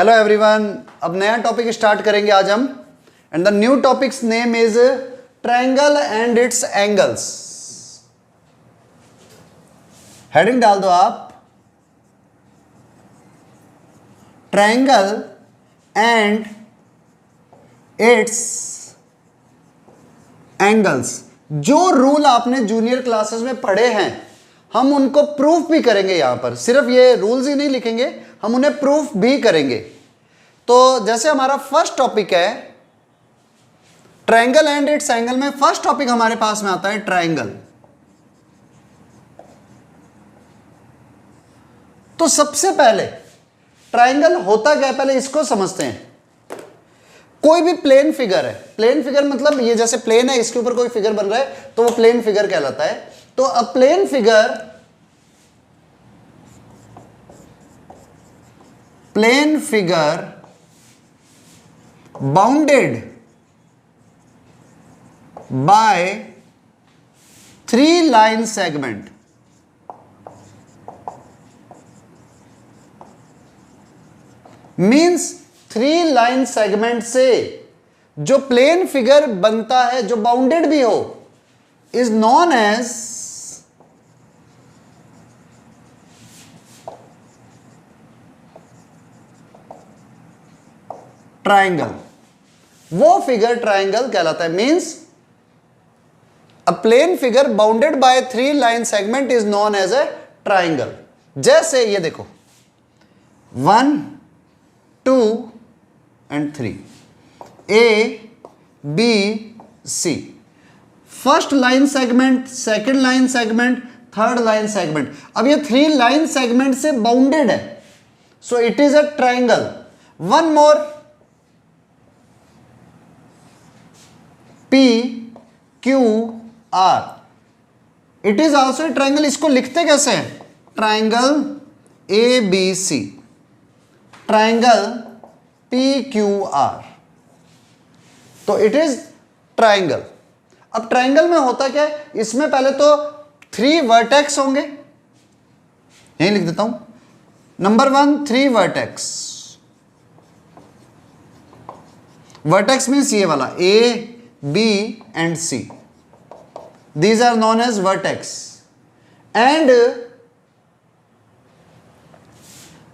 Hello everyone, अब नया topic start करेंगे आज हम। And the new topics name is triangle and it's angles. Heading डाल दो आप, ट्रायंगल एंड इट्स एंगल्स। जो रूल आपने जूनियर क्लासेस में पढ़े हैं हम उनको प्रूफ भी करेंगे। यहां पर सिर्फ ये रूल्स ही नहीं लिखेंगे, हम उन्हें प्रूफ भी करेंगे। तो जैसे हमारा फर्स्ट टॉपिक है ट्रायंगल एंड इट्स एंगल, में फर्स्ट टॉपिक हमारे पास में आता है ट्रायंगल। तो सबसे पहले ट्रायंगल होता क्या है पहले इसको समझते हैं। कोई भी प्लेन फिगर है, प्लेन फिगर मतलब ये जैसे प्लेन है इसके ऊपर कोई फिगर बन रहा है तो वो प्लेन फिगर कहलाता है। तो a plane figure bounded by 3 line segment means 3 line segment से जो प्लेन फिगर बनता है जो बाउंडेड भी हो इज नॉन एज ट्रायंगल। वो फिगर ट्रायंगल कहलाता है। Means a plane figure bounded by 3 line segment is known as a triangle. जैसे ये देखो 1 2 and 3, A B C, first line segment, second line segment, third line segment. अब ये 3 line segment से bounded है, so it is a triangle. One more, P Q R, it is also triangle. इसको लिखते कैसे हैं? ट्रायंगल ABC, ट्रायंगल PQR, तो it is triangle. अब ट्रायंगल में होता क्या है, इसमें पहले तो 3 वर्टेक्स होंगे, यही लिख देता हूं। नंबर 1 3 वर्टेक्स, वर्टेक्स मीन्स ये वाला A B and C, these are known as vertex. And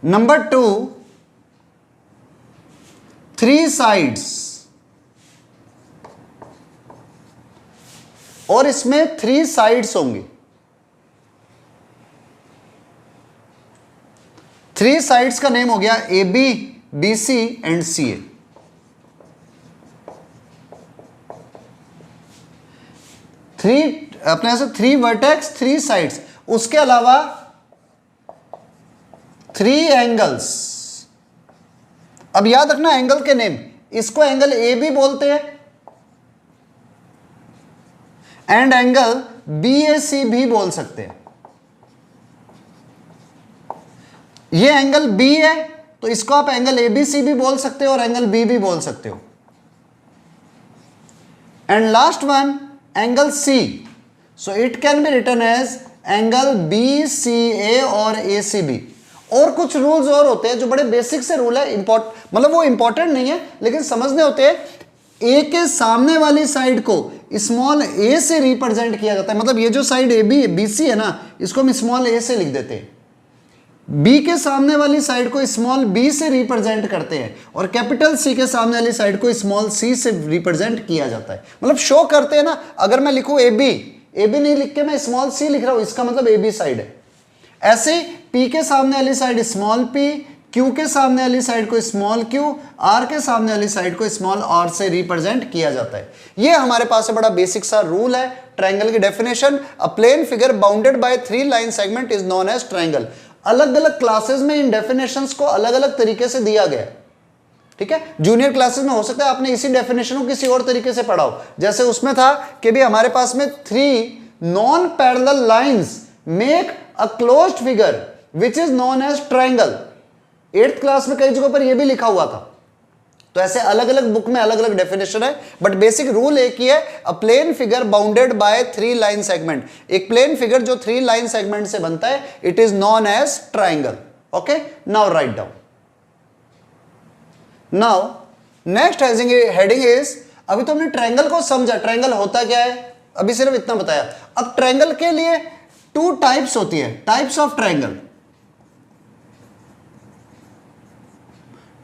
number 2 3 sides, और इसमें 3 साइड्स होंगी। 3 साइड्स का नेम हो गया AB BC एंड CA। अपने ऐसे 3 वर्टेक्स 3 साइड्स, उसके अलावा 3 एंगल्स। अब याद रखना एंगल के नेम, इसको एंगल ए भी बोलते हैं एंड एंगल BAC भी बोल सकते हैं। ये एंगल B है तो इसको आप एंगल ABC भी बोल सकते हो और एंगल B भी बोल सकते हो। And last one angle C, so it can be written as angle BCA और ACB। और कुछ रूल्स और होते हैं जो बड़े बेसिक से रूल है, मतलब वो इंपॉर्टेंट नहीं है लेकिन समझने होते हैं। A के सामने वाली साइड को स्मॉल a से रिप्रेजेंट किया जाता है, मतलब ये जो साइड BC है ना इसको हम स्मॉल a से लिख देते हैं। B के सामने वाली साइड को स्मॉल b से रिप्रेजेंट करते हैं और कैपिटल C के सामने वाली साइड को स्मॉल c से रिप्रेजेंट किया जाता है, मतलब शो करते हैं ना। अगर मैं लिखूं AB नहीं लिख के मैं स्मॉल c लिख रहा हूं, इसका मतलब AB साइड है। ऐसे P के सामने वाली साइड स्मॉल p, Q के सामने वाली साइड को स्मॉल q, R के सामने वाली साइड को स्मॉल r से रिप्रेजेंट किया जाता है। ये हमारे पास बड़ा बेसिक सा रूल है ट्रायंगल की definition. A plane figure bounded by 3 line segment is known as triangle. अलग अलग क्लासेस में इन डेफिनेशंस को अलग अलग तरीके से दिया गया, ठीक है। जूनियर क्लासेस में हो सकता है आपने इसी डेफिनेशन को किसी और तरीके से पढ़ा हो। जैसे उसमें था कि भी हमारे पास में 3 non parallel lines make a closed figure which is known as triangle. 8th class में कई जगहों पर यह भी लिखा हुआ था। तो ऐसे अलग अलग बुक में अलग अलग डेफिनेशन है, बट बेसिक रूल एक ही है, a plane figure bounded by 3 line segment. एक प्लेन फिगर जो 3 लाइन सेगमेंट से बनता है, it is known as triangle. Okay, now write down. Now next heading is, अभी तो हमने ट्रायंगल को समझा, ट्रायंगल होता क्या है, अभी सिर्फ इतना बताया। अब ट्रायंगल के लिए टू टाइप्स होती है, टाइप्स ऑफ ट्रायंगल।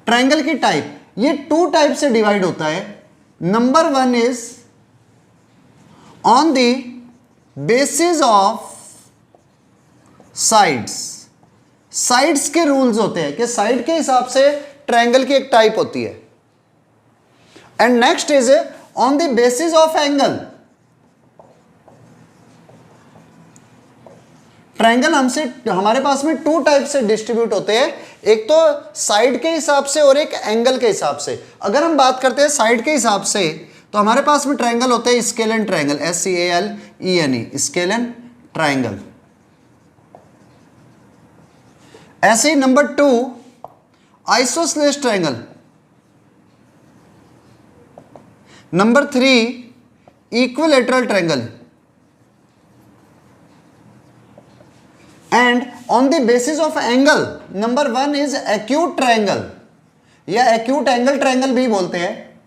ट्रायंगल की टाइप, ये टू टाइप से डिवाइड होता है। Number one is on the basis of sides. Sides के रूल्स होते हैं कि साइड के हिसाब से ट्रायंगल की एक टाइप होती है। And next is on the basis of angle. Triangle हमारे पास में टू टाइप से डिस्ट्रीब्यूट होते हैं, एक तो साइड के हिसाब से और एक एंगल के हिसाब से। अगर हम बात करते हैं साइड के हिसाब से, तो हमारे पास में ट्रायंगल होते हैं scalene triangle, SCALENE, scalene triangle. ऐसे ही number two isosceles triangle. Number three equilateral triangle. And on the basis of angle, number one is acute triangle, या एक्यूट एंगल ट्रायंगल भी बोलते हैं।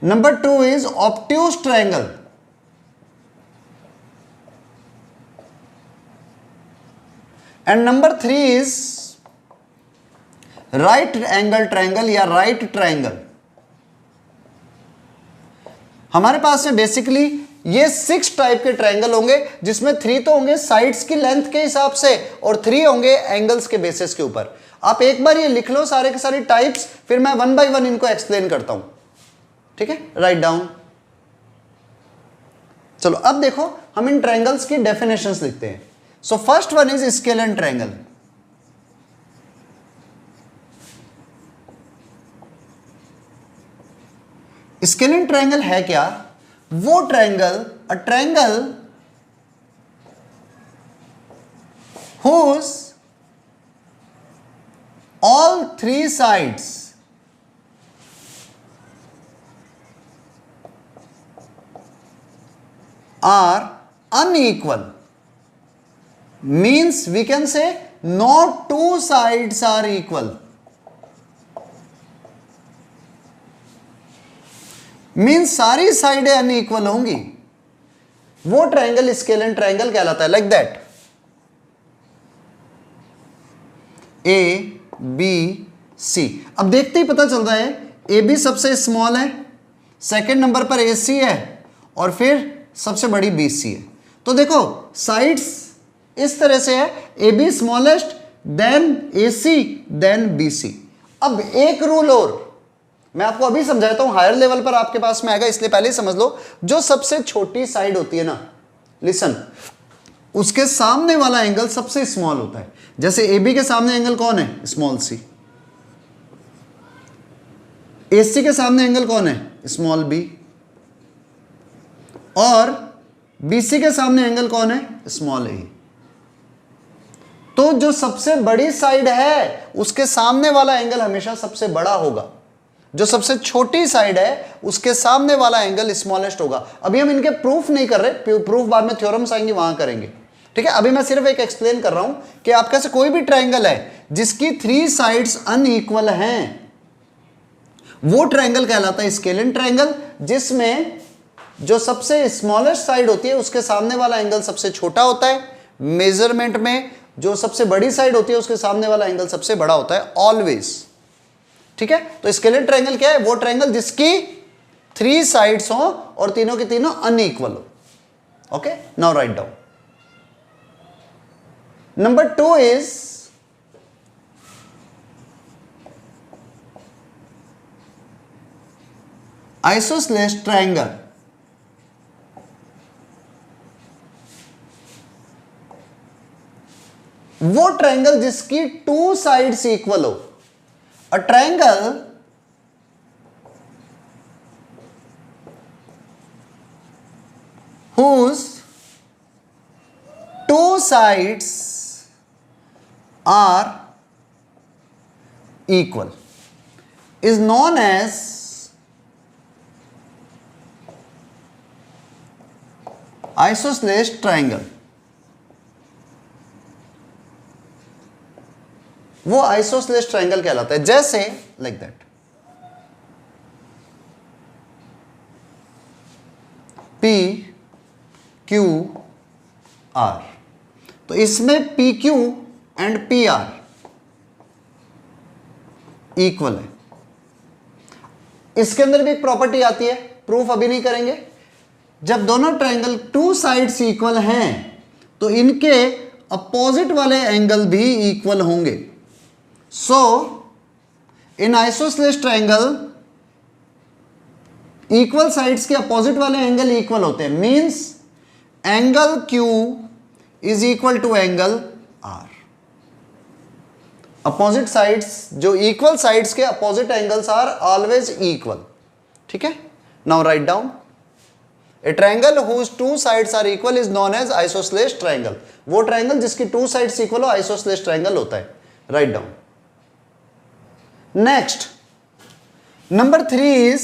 Number two is obtuse triangle. And number three is right angle triangle या right triangle. हमारे पास में basically ये 6 type के ट्रायंगल होंगे, जिसमें 3 तो होंगे साइड्स की लेंथ के हिसाब से और 3 होंगे एंगल्स के बेसिस के ऊपर। आप एक बार ये लिख लो सारे के सारे टाइप्स, फिर मैं 1 बाय 1 इनको एक्सप्लेन करता हूं, ठीक है? Write down. चलो अब देखो हम इन ट्रायंगल्स की डेफिनेशंस लिखते हैं। So first one is scalene triangle. Scalene triangle है क्या? वो triangle, a triangle whose all 3 sides are unequal, means we can say no two sides are equal, means सारी साइडें अनइक्वल होंगी, वो ट्रायंगल स्केलन ट्रायंगल कहलाता है। Like that ABC। अब देखते ही पता चल रहा है AB सबसे स्मॉल है, सेकंड नंबर पर AC है और फिर सबसे बड़ी BC है। तो देखो साइड्स इस तरह से है, AB smallest, then AC, then BC। अब एक रूल और मैं आपको अभी समझाता हूं, हायर लेवल पर आपके पास में आएगा, इसलिए पहले ही समझ लो। जो सबसे छोटी साइड होती है ना, लिसन, उसके सामने वाला एंगल सबसे स्मॉल होता है। जैसे AB के सामने एंगल कौन है? Small c। AC के सामने एंगल कौन है? Small b। और BC के सामने एंगल कौन है? Small a। तो जो सबसे बड़ी साइड है उसके सामने वाला एंगल हमेशा सबसे बड़ा होगा, जो सबसे छोटी साइड है उसके सामने वाला एंगल स्मॉलेस्ट होगा। अभी हम इनके प्रूफ नहीं कर रहे, प्रूफ बाद में थ्योरम्स आएंगे वहां करेंगे, ठीक है? अभी मैं सिर्फ एक एक्सप्लेन कर रहा हूं कि आपका से कोई भी ट्रायंगल है जिसकी 3 साइड्स अनइक्वल हैं, वो ट्रायंगल कहलाता है स्केलन ट्रायंगल, जिसमें जो सबसे स्मॉलेस्ट साइड होती है उसके सामने वाला एंगल सबसे छोटा होता है। मेजरमेंट में जो सबसे बड़ी साइड होती है उसके सामने वाला एंगल सबसे बड़ा होता है ऑलवेज, ठीक है? तो स्केलन ट्रायंगल क्या है? वो ट्रायंगल जिसकी 3 साइड्स हो और तीनों के तीनों अनइक्वल हो। Okay, now write down. Number 2 is isosceles triangle. वो ट्रायंगल जिसकी 2 साइड्स इक्वल हो। A triangle whose 2 sides are equal is known as isosceles triangle। वो आइसोस्लेस ट्रायंगल कहलाता है। जैसे like that P Q R, तो इसमें P Q and P R equal है। इसके अंदर भी एक प्रॉपर्टी आती है, प्रूफ अभी नहीं करेंगे। जब दोनों ट्रायंगल टू साइड्स इक्वल हैं तो इनके अपोजिट वाले एंगल भी इक्वल होंगे। So in isosceles triangle equal sides के अपोजिट वाले एंगल इक्वल होते हैं। Means angle Q is equal to angle R। Opposite sides, जो इक्वल साइड्स के opposite angles are always equal. ठीक है, now write down a triangle whose two sides are equal is known as isosceles triangle. वो triangle जिसकी two sides equal हो isosceles triangle होता है। Write down. Next number 3 is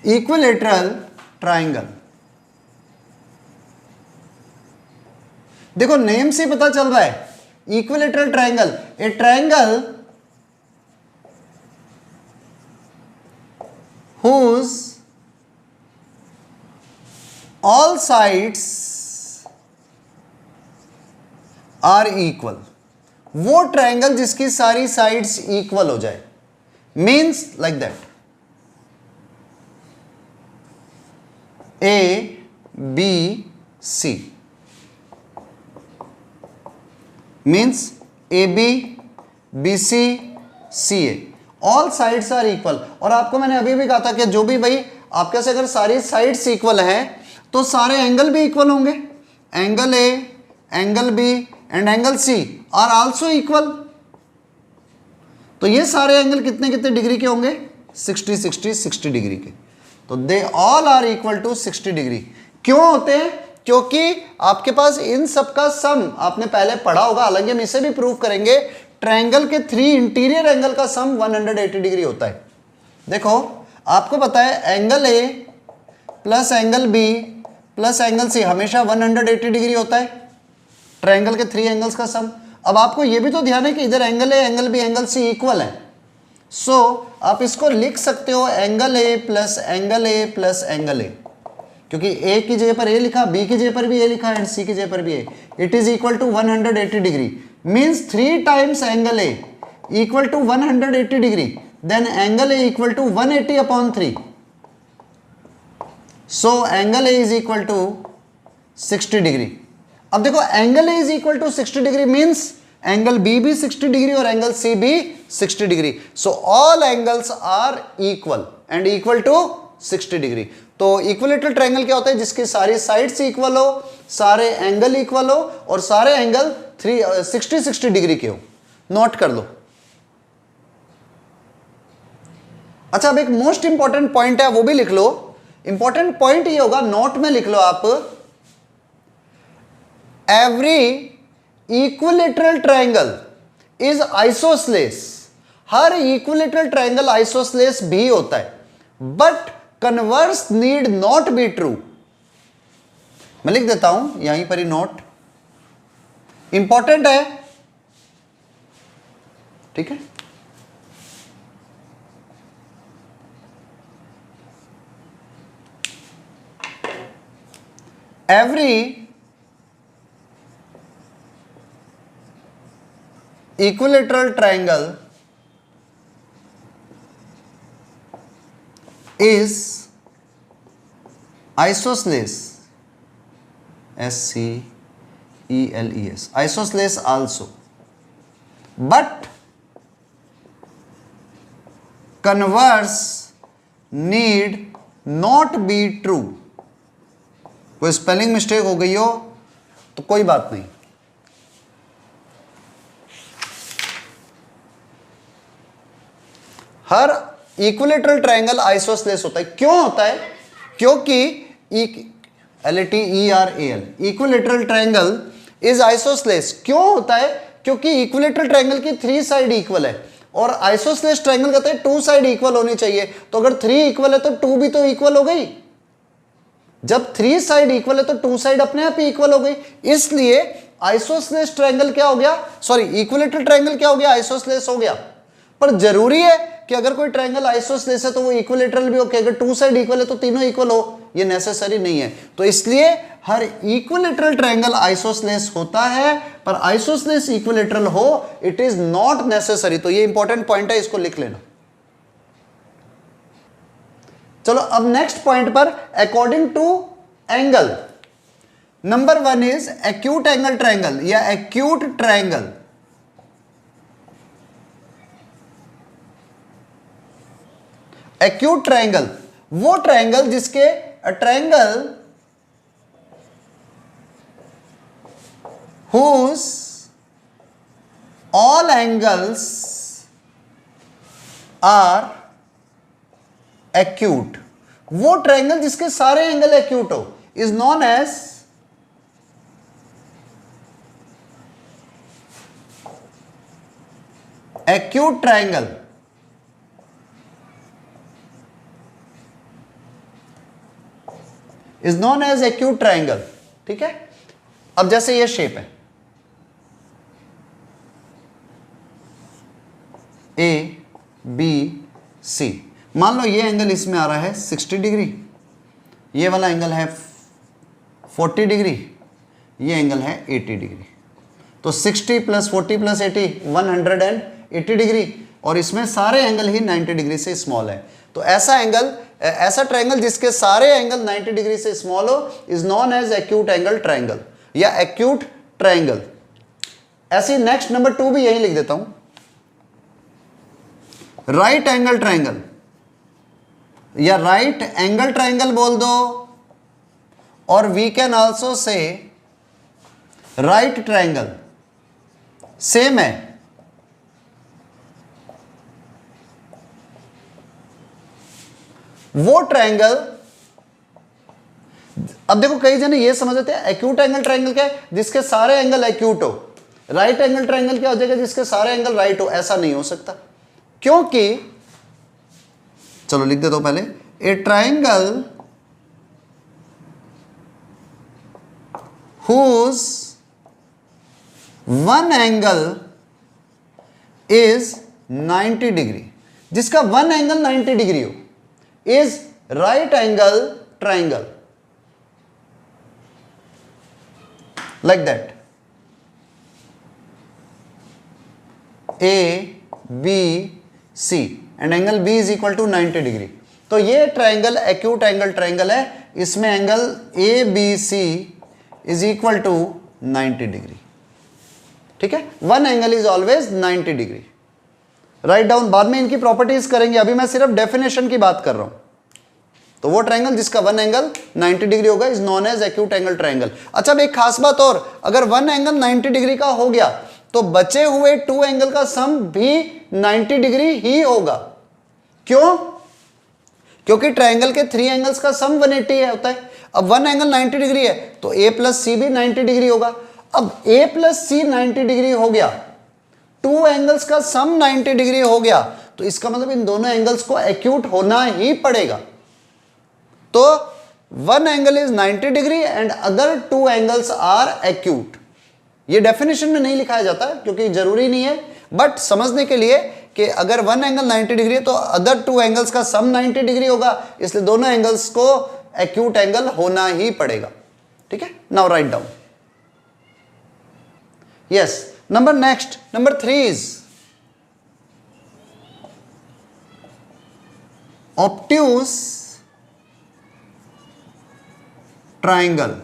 equilateral triangle. देखो name से पता चल रहा है, equilateral triangle, a triangle whose all sides are equal। वो ट्रायंगल जिसकी सारी साइड्स इक्वल हो जाए। Means like that A B C, means A B C C A, all sides are equal. और आपको मैंने अभी भी कहा था कि जो भी भाई आपके से अगर सारी साइड्स इक्वल हैं तो सारे एंगल भी इक्वल होंगे। Angle A, angle B and angle C are also equal. तो ये सारे एंगल कितने कितने डिग्री के होंगे? 60 60 60 डिग्री के। तो they all are equal to 60 degree. क्यों होते हैं? क्योंकि आपके पास इन सब का सम आपने पहले पढ़ा होगा, हालांकि हम इसे भी प्रूव करेंगे। ट्रायंगल के 3 इंटीरियर एंगल का सम 180 डिग्री होता है। देखो आपको पता है angle A plus angle B plus angle C हमेशा 180 डिग्री होता है, ट्रायंगल के 3 एंगल्स का सम। अब आपको यह भी तो ध्यान है कि इधर angle A angle B angle C equal है। सो आप इसको लिख सकते हो angle A plus angle A plus angle A, क्योंकि ए की जगह पर ए लिखा, बी की जगह पर भी ए लिखा एंड सी की जगह पर भी A. It is equal to 180 degree. Means 3 times angle A equal to 180 degree, then angle A equal to 180 upon 3। So angle A is equal to 60 degree. अब देखो angle A is equal to 60 degree means angle B भी 60 degree और angle C भी 60 degree. So all angles are equal and equal to 60 degree. तो equilateral triangle क्या होता है? जिसकी सारी साइड्स इक्वल हो, सारे एंगल इक्वल हो और सारे एंगल 60 डिग्री के हो। नोट कर लो। अच्छा, अब एक मोस्ट इंपॉर्टेंट पॉइंट है, वो भी लिख लो। इंपॉर्टेंट पॉइंट ये होगा, नोट में लिख लो आप, every equilateral triangle is isosceles. हर इक्विलेटरल ट्रायंगल आइसोस्लेस भी होता है, but converse need not be true. मैं लिख देता हूं यहीं पर ही, नोट इंपॉर्टेंट है, ठीक है। Every equilateral triangle is isosceles, SCELES, isosceles also, but converse need not be true। कोई स्पेलिंग मिस्टेक हो गई हो तो कोई बात नहीं। हर इक्विलेटरल ट्रायंगल आइसोस्लेस होता है। क्यों होता है? क्योंकि LATERAL इक्विलेटरल ट्रायंगल इज आइसोस्लेस। क्यों होता है? क्योंकि इक्विलेटरल ट्रायंगल की 3 साइड इक्वल है और आइसोस्लेस ट्रायंगल कहते हैं 2 साइड इक्वल होनी चाहिए। तो अगर 3 इक्वल है तो 2 भी तो इक्वल हो गई। जब 3 साइड इक्वल है तो 2 साइड अपने आप ही इक्वल हो गई, इसलिए आइसोसेलेस ट्रायंगल क्या हो गया, सॉरी इक्विलेटरल ट्रायंगल क्या हो गया, आइसोसेलेस हो गया। पर जरूरी है कि अगर कोई ट्रायंगल आइसोसेलेस है तो वो इक्विलेटरल भी हो, कि अगर 2 साइड इक्वल है तो तीनों इक्वल हो, ये नेसेसरी नहीं है। तो इसलिए हर इक्विलेटरल ट्रायंगल आइसोसेलेस होता है, पर आइसोसेलेस इक्विलेटरल हो इट इज नॉट नेसेसरी। तो ये इंपॉर्टेंट पॉइंट है, इसको लिख लेना। चलो अब नेक्स्ट पॉइंट पर, according to angle, number 1 is acute angle triangle या एक्यूट ट्रायंगल। एक्यूट ट्रायंगल वो ट्रायंगल जिसके triangle whose all angles are acute, वो ट्रायंगल जिसके सारे एंगल एक्यूट हो is known as acute triangle. Is known as acute triangle. ठीक है, अब जैसे ये शेप है ए बी सी, मान लो ये एंगल इसमें आ रहा है 60 डिग्री, ये वाला एंगल है 40 डिग्री, ये एंगल है 80 डिग्री। तो 60 प्लस 40 प्लस 80 180 डिग्री, और इसमें सारे एंगल ही 90 डिग्री से स्मॉल है। तो ऐसा एंगल, ऐसा ट्रायंगल जिसके सारे एंगल 90 डिग्री से स्मॉल हो is known as acute angle triangle या एक्यूट ट्रायंगल। ऐसी नेक्स्ट नंबर 2 भी यही लिख देता हूं, राइट एंगल ट्रायंगल या राइट एंगल ट्रायंगल बोल दो, और we can also say right triangle, same है। वो ट्रायंगल, अब देखो कई जने ये समझते हैं एक्यूट एंगल ट्रायंगल क्या है, जिसके सारे एंगल एक्यूट हो। राइट एंगल ट्रायंगल क्या हो जाएगा, जिसके सारे एंगल राइट हो। ऐसा नहीं हो सकता, क्योंकि चलो लिख देता हूं पहले, ए triangle whose one angle is 90 degree, जिसका वन एंगल 90 डिग्री हो, is right angle triangle, like that, A B C and angle B is equal to 90 degree. तो ये ट्रायंगल एक्यूट एंगल ट्रायंगल है, इसमें angle A B C is equal to 90 degree. ठीक है, one angle is always 90 degree. Write down, बाद में इनकी properties करेंगे, अभी मैं सिर्फ डेफिनेशन की बात कर रहा हूं। तो वो ट्रायंगल जिसका वन एंगल 90 डिग्री होगा is known as acute angle triangle. अच्छा, अब एक खास बात और, अगर वन एंगल 90 डिग्री का हो गया तो बचे हुए 2 एंगल का सम भी 90 डिग्री ही होगा। क्यों? क्योंकि ट्रायंगल के 3 एंगल्स का सम 180 है होता है। अब वन एंगल 90 डिग्री है तो a प्लस सी भी 90 डिग्री होगा। अब a प्लस सी 90 डिग्री हो गया, 2 एंगल्स का सम 90 डिग्री हो गया, तो इसका मतलब इन दोनों एंगल्स को एक्यूट होना ही पड़ेगा। तो one angle is 90 degree and other 2 angles are acute. ये डेफिनेशन में नहीं लिखाया जाता क्योंकि जरूरी नहीं है, बट समझने के लिए कि अगर वन एंगल 90 डिग्री है तो अदर 2 एंगल्स का सम 90 डिग्री होगा, इसलिए दोनों एंगल्स को एक्यूट एंगल होना ही पड़ेगा। ठीक है, now write down. Yes, number next, number 3 is obtuse triangle.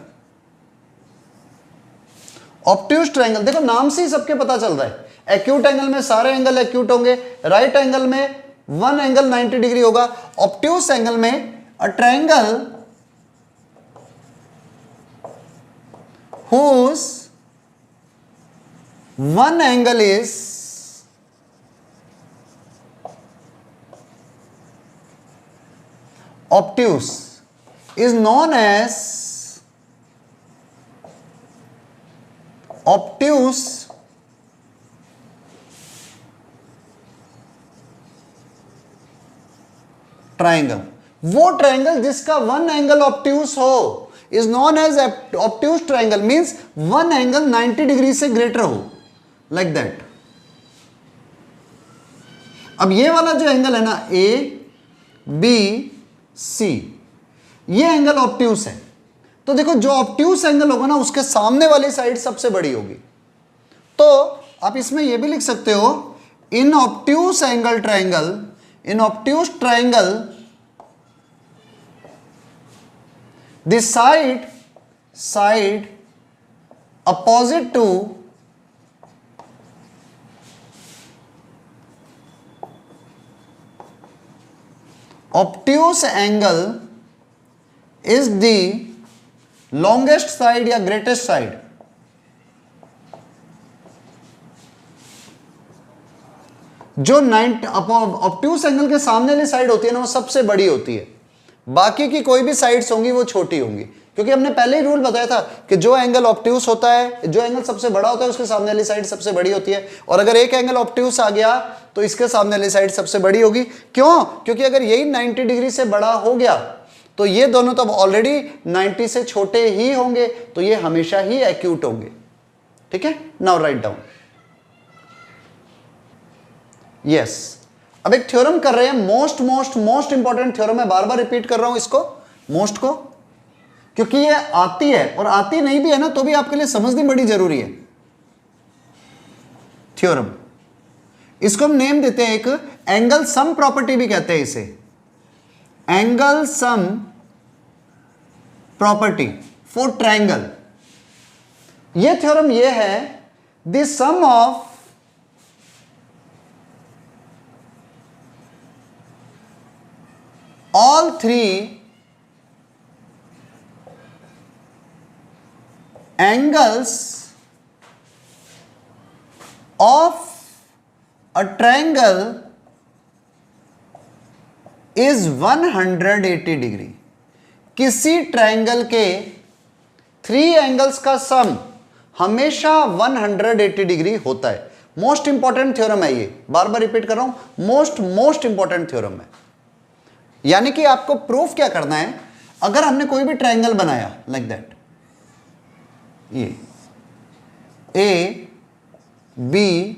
Obtuse triangle, देखो नाम से ही सबके पता चल रहा है, एक्यूट एंगल में सारे एंगल एक्यूट होंगे, राइट एंगल में वन एंगल 90 डिग्री होगा। ऑब्ट्यूज एंगल में a triangle whose one angle is obtuse is known as obtuse triangle. वो ट्रायंगल जिसका वन एंगल ऑब्ट्यूस हो is known as obtuse triangle, means one angle 90 degree से greater हो, like that. अब ये वाला जो एंगल है ना ए बी सी, ये एंगल ऑब्ट्यूस है। तो देखो जो ऑब्ट्यूस एंगल होगा ना उसके सामने वाली साइड सबसे बड़ी होगी। तो आप इसमें ये भी लिख सकते हो in obtuse angle triangle, in obtuse triangle the side opposite to obtuse angle is the longest side या greatest side। जो ऑब्ट्यूस एंगल के सामने वाली साइड होती है ना वो सबसे बड़ी होती है, बाकी की कोई भी साइड्स होंगी वो छोटी होंगी, क्योंकि हमने पहले ही रूल बताया था कि जो एंगल ऑब्ट्यूस होता है, जो एंगल सबसे बड़ा होता है उसके सामने वाली साइड सबसे बड़ी होती है। और अगर एक एंगल ऑब्ट्यूस आ गया तो इसके सामने वाली साइड सबसे बड़ी होगी। क्यों? क्योंकि अगर यही 90 डिग्री से बड़ा हो गया तो ये दोनों तो ऑलरेडी 90 से छोटे ही होंगे, तो ये हमेशा ही एक्यूट होंगे। ठीक है, नाउ राइट डाउन। यस, अब एक थ्योरम कर रहे हैं, मोस्ट इंपॉर्टेंट थ्योरम है, बार बार रिपीट कर रहा हूं इसको, मोस्ट को, क्योंकि ये आती है और आती नहीं भी है ना तो भी आपके लिए समझनी बड़ी जरूरी है। थ्योरम, इसको हम नेम देते हैं एक एंगल सम प्रॉपर्टी भी कहते हैं इसे, angle sum property for triangle. ये थ्योरम ये है, the sum of all three angles of a triangle is 180 degree. किसी ट्रायंगल के 3 एंगल्स का सम हमेशा 180 डिग्री होता है। मोस्ट इंपॉर्टेंट थ्योरम है ये, बार बार रिपीट कर रहा हूं, मोस्ट इंपॉर्टेंट थ्योरम है। यानी कि आपको प्रूफ क्या करना है, अगर हमने कोई भी ट्रायंगल बनाया लाइक दैट, ये ए बी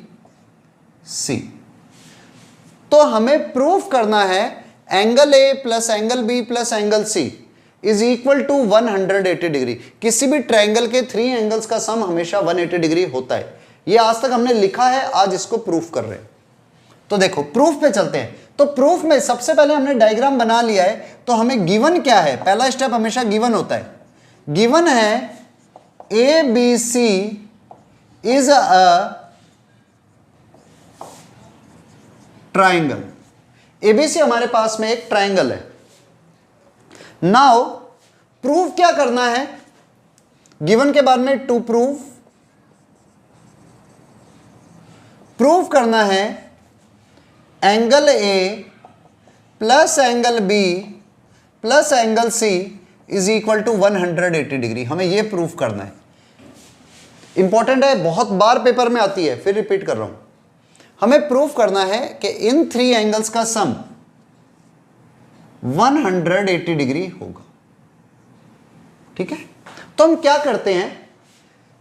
सी, तो हमें प्रूफ करना है angle A plus angle B plus angle C is equal to 180 degree. किसी भी ट्रायंगल के 3 एंगल्स का सम हमेशा 180 डिग्री होता है। ये आज तक हमने लिखा है, आज इसको प्रूफ कर रहे हैं। तो देखो प्रूफ पे चलते हैं। तो प्रूफ में सबसे पहले हमने डायग्राम बना लिया है, तो हमें गिवन क्या है, पहला स्टेप हमेशा गिवन होता है। गिवन है A B C is a triangle. ABC हमारे पास में एक ट्रायंगल है। नाउ प्रूफ क्या करना है, गिवन के बाद में टू प्रूफ करना है angle A plus angle B plus angle C is equal to 180 degree. हमें यह प्रूफ करना है, इंपॉर्टेंट है, बहुत बार पेपर में आती है, फिर रिपीट कर रहा हूं। हमें प्रूफ करना है कि इन 3 एंगल्स का सम 180 डिग्री होगा। ठीक है, तो हम क्या करते हैं,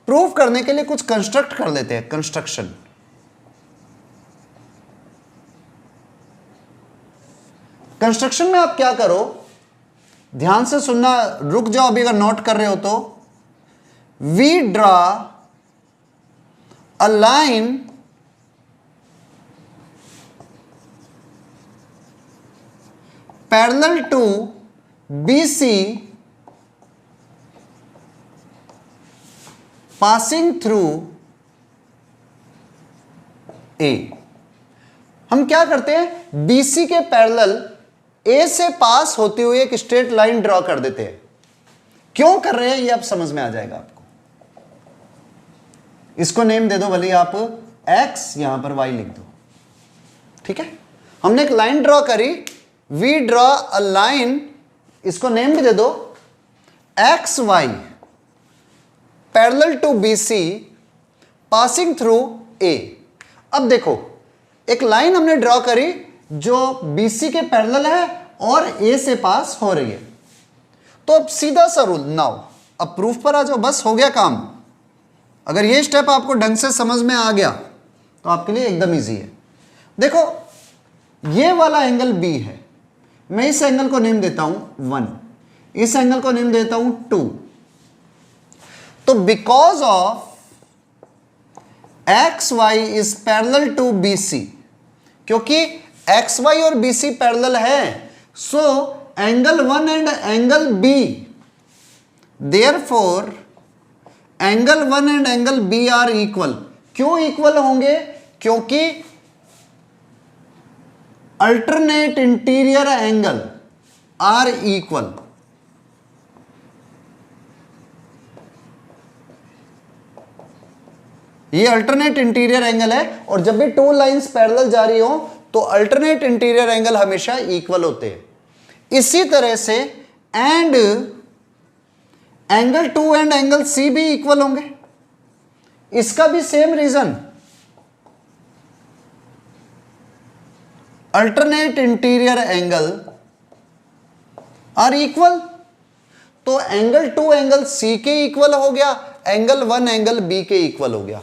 प्रूफ करने के लिए कुछ कंस्ट्रक्ट कर लेते हैं। कंस्ट्रक्शन में आप क्या करो, ध्यान से सुनना, रुक जाओ अभी अगर नोट कर रहे हो तो। We draw a line parallel to BC passing through A। हम क्या करते हैं, BC के पैरेलल A से पास होते हुए एक स्ट्रेट लाइन ड्रॉ कर देते हैं। क्यों कर रहे हैं ये अब समझ में आ जाएगा आपको। इसको नेम दे दो भले आप X, यहां पर Y लिख दो। ठीक है, हमने एक लाइन ड्रॉ करी, वी ड्रॉ अ लाइन, इसको नेम भी दे दो XY parallel to BC passing through A। अब देखो एक लाइन हमने ड्रॉ करी जो BC के पैरेलल है और ए से पास हो रही है। तो अब सीधा सा रूल, नाउ अब प्रूफ पर आ जाओ, बस हो गया काम। अगर ये स्टेप आपको ढंग से समझ में आ गया तो आपके लिए एकदम इजी है। देखो ये वाला एंगल बी है, मैं इस एंगल को नेम देता हूं 1, इस एंगल को नेम देता हूं 2। तो because of X Y is parallel to B C, क्योंकि एक्स वाई और बी सी पैरेलल है, so angle 1 and angle B, therefore angle 1 and angle B are equal. क्यों इक्वल होंगे? क्योंकि alternate interior angle are equal. ये alternate interior angle है, और जब भी टू लाइंस पैरेलल जा रही हो तो अल्टरनेट इंटीरियर एंगल हमेशा इक्वल होते हैं। इसी तरह से and angle 2 and angle C भी इक्वल होंगे। इसका भी same reason, alternate interior angle are equal. तो एंगल 2 एंगल सी के इक्वल हो गया, एंगल 1 एंगल बी के इक्वल हो गया।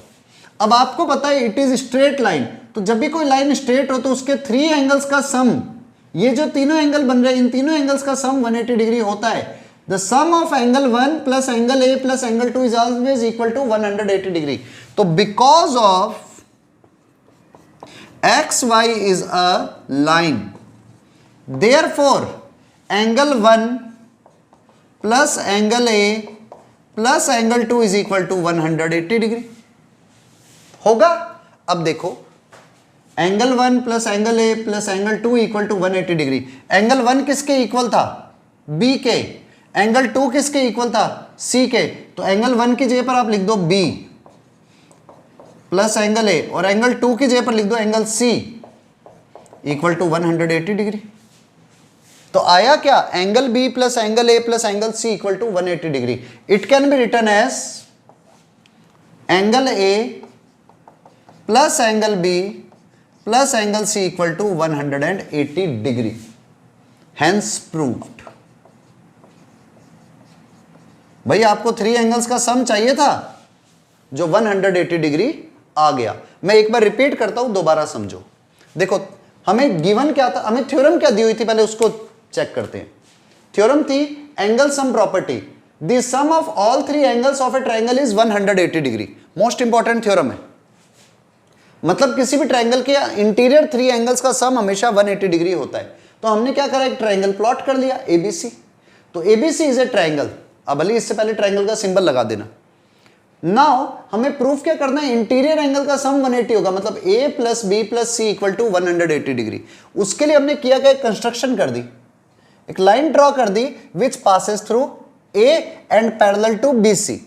अब आपको पता है इट इज स्ट्रेट लाइन, तो जब भी कोई लाइन स्ट्रेट हो तो उसके 3 एंगल्स का सम, ये जो तीनों एंगल बन रहे हैं इन तीनों एंगल्स का सम 180 डिग्री होता है। The sum of angle 1 plus angle A plus angle 2 is always equal to 180 degree. तो because of X Y is a line, therefore angle 1 plus angle A plus angle 2 is equal to 180 degree होगा। अब देखो angle 1 plus angle A plus angle 2 equal to 180 degree. Angle 1 किसके equal था? B के। Angle 2 किसके equal था? सी के। तो एंगल 1 की जगह पर आप लिख दो बी प्लस एंगल ए, और एंगल 2 की जगह पर लिख दो angle C equal to 180 degree. तो आया क्या? Angle B plus angle A plus angle C equal to 180 degree. It can be written as angle A plus angle B plus angle C equal to 180 degree, hence proved. भाई आपको 3 angles का सम चाहिए था जो 180 degree आ गया। मैं एक बार repeat करता हूं, दोबारा समझो। देखो हमें गिवन क्या था, हमें थ्योरम क्या दी हुई थी, पहले उसको चेक करते हैं। थ्योरम थी angle sum property, the sum of all 3 angles of a triangle is 180 degree. Most important theorem है, मतलब किसी भी ट्रायंगल के इंटीरियर 3 एंगल्स का सम हमेशा 180 डिग्री होता है। तो हमने क्या करा, एक ट्रायंगल प्लॉट कर लिया एबीसी। तो एबीसी इज ए ट्रायंगल। अब भले इससे पहले ट्रायंगल का सिंबल लगा देना। नाउ हमें प्रूफ क्या करना है, इंटीरियर एंगल का सम 180 होगा, मतलब A plus B plus C equal to 180 degree. उसके लिए हमने किया क्या, कंस्ट्रक्शन कर दी, एक लाइन ड्रॉ कर दी which passes through A and parallel to B C.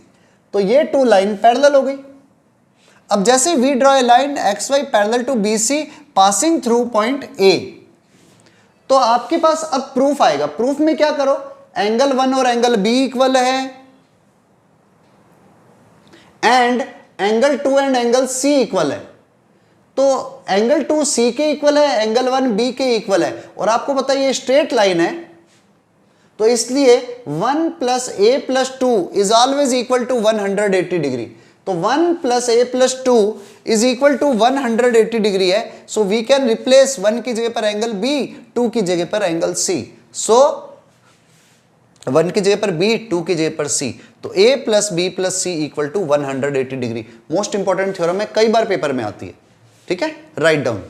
तो ये 2 लाइन पैरेलल हो गई। अब जैसे we draw a line X Y parallel to B C passing through point A, तो आपके पास अब प्रूफ आएगा। प्रूफ में क्या करो, एंगल 1 और एंगल बी इक्वल है and angle 2 and angle C equal है। तो एंगल 2 सी के इक्वल है, एंगल 1 बी के इक्वल है, और आपको पता है ये स्ट्रेट लाइन है, तो इसलिए 1 plus A plus 2 is always equal to 180 degree. तो 1 plus A plus 2 is equal to 180 degree है। सो वी कैन रिप्लेस 1 की जगह पर एंगल बी, 2 की जगह पर एंगल सी। सो 1 की जगह पर बी, 2 की जगह पर सी। तो a plus B plus C equal to 180 degree. Most important theorem है, कई बार पेपर में आती है। ठीक है, राइट डाउन।